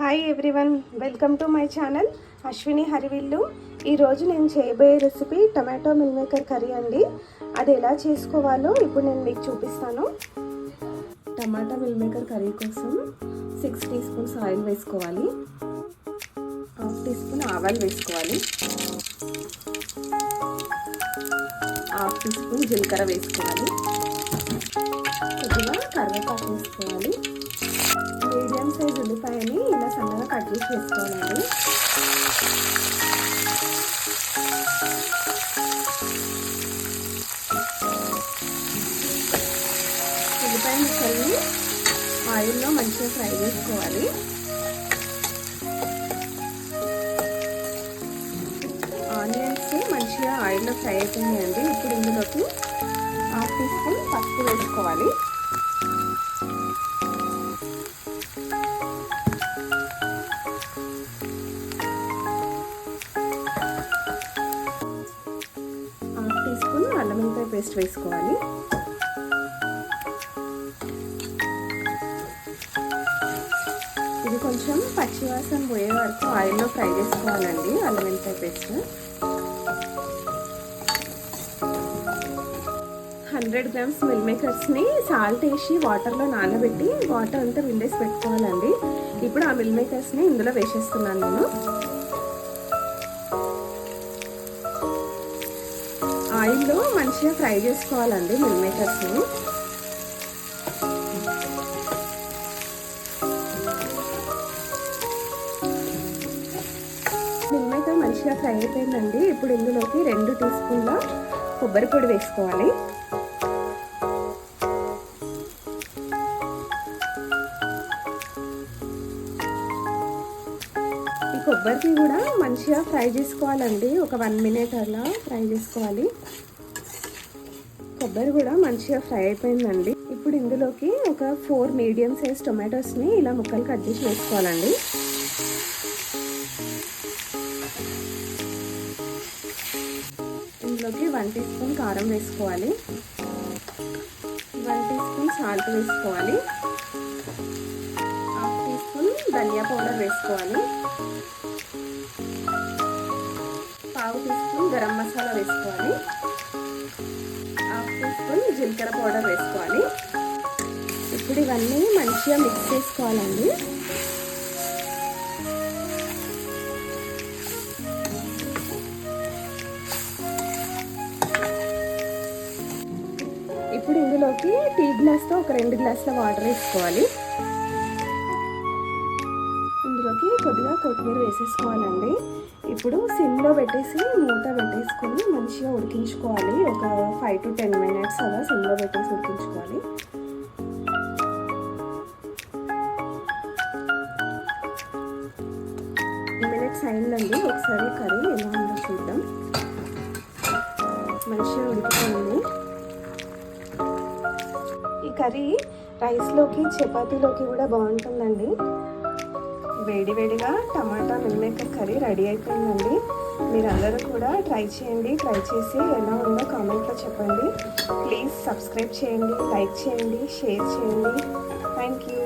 Hi everyone, welcome to my channel Ashwini హరివిల్లు. ఈరోజు నేను చేయబోయే recipe tomato meal maker curry అండి. అది ఎలా చేసుకోవాలో ఇప్పుడు నేను మీకు చూపిస్తాను. టమాటా మిల్ మేకర్ కర్రీ కోసం 6 టీ స్పూన్స్ ఆయిల్ వేసుకోవాలి, 1/2 టీ స్పూన్ ఆవాలు వేసుకోవాలి, 1/2 టీ స్పూన్ జీలకర్ర వేసుకోవాలి, కొద్దిగా కరివేపాకు వేసుకోవాలి. మీడియం సైజ్ ఉల్లిపాయని ఇలా సన్నగా కట్ చేసి వేసుకోవాలండి. ఉల్లిపాయ ముక్కల్ని ఆయిల్లో మంచిగా ఫ్రై చేసుకోవాలి. ఆనియన్స్ మంచిగా ఆయిల్లో ఫ్రై అవుతున్నాయండి. ఇప్పుడు ఇందులోకి 1/2 టీ స్పూన్ పసుపు వేసుకోవాలి. అల్లం వెల్లిపాయ పేస్ట్ వేసుకోవాలి. ఇది కొంచెం పచ్చివాసన పోయే వరకు ఆయిల్లో ఫ్రై చేసుకోవాలండి. అల్లం వెల్లిపాయ పేస్ట్ 100 గ్రామ్స్ మిల్ మేకర్స్ని సాల్ట్ వేసి వాటర్లో నానబెట్టి వాటర్ అంతా విండేసి పెట్టుకోవాలండి. ఇప్పుడు ఆ మిల్ మేకర్స్ని ఇందులో వేసేస్తున్నాను నేను. ఆయిల్లో మంచిగా ఫ్రై చేసుకోవాలండి మిల్ మేకర్స్ని. మిల్ మేకర్ మంచిగా ఫ్రై అయిపోయిందండి. ఇప్పుడు ఇందులోకి 2 టీ స్పూన్ల కొబ్బరి పొడి వేసుకోవాలి. ఈ కొబ్బరికి కూడా మంచిగా ఫ్రై చేసుకోవాలండి. ఒక 1 మినిట్ అలా ఫ్రై చేసుకోవాలి. కొబ్బరి కూడా మంచిగా ఫ్రై అయిపోయిందండి. ఇప్పుడు ఇందులోకి ఒక 4 మీడియం సైజ్ టొమాటోస్ని ఇలా ముక్కలు కట్ చేసి వేసుకోవాలండి. ఇందులోకి 1 టీ స్పూన్ కారం వేసుకోవాలి, 1 టీ స్పూన్ సాల్ట్ వేసుకోవాలి, 1/2 టీ స్పూన్ ధనియా పౌడర్ వేసుకోవాలి, 1/2 టీ స్పూన్ గరం మసాలా వేసుకోవాలి, 1/2 టీ స్పూన్ జీలకర్ర పౌడర్ వేసుకోవాలి. ఇప్పుడు ఇవన్నీ మంచిగా మిక్స్ చేసుకోవాలండి. ఇప్పుడు ఇందులోకి టీ గ్లాస్తో ఒక 2 గ్లాసుల వాటర్ వేసుకోవాలి. ఇందులోకి కొద్దిగా కొత్తిమీర వేసేసుకోవాలండి. ఇప్పుడు సిమ్లో పెట్టేసి మూత పెట్టేసుకొని మంచిగా ఉడికించుకోవాలి. ఒక 5 to 10 మినిట్స్ అలా సిమ్లో పెట్టేసి ఉడికించుకోవాలి. మినిట్స్ అయిందండి. ఒకసారి కర్రీ ఎలా ఉందో చూద్దాం. మంచిగా ఉడికిపోయింది. ఈ కర్రీ రైస్లోకి చపాతీలోకి కూడా బాగుంటుందండి. వేడివేడిగా టమాటా మిల్ మేకర్ కర్రీ రెడీ అయిపోయిందండి. మీరందరూ కూడా ట్రై చేయండి. ట్రై చేసి ఎలా ఉందో కామెంట్లో చెప్పండి. ప్లీజ్ సబ్స్క్రైబ్ చేయండి, లైక్ చేయండి, షేర్ చేయండి. Thank you.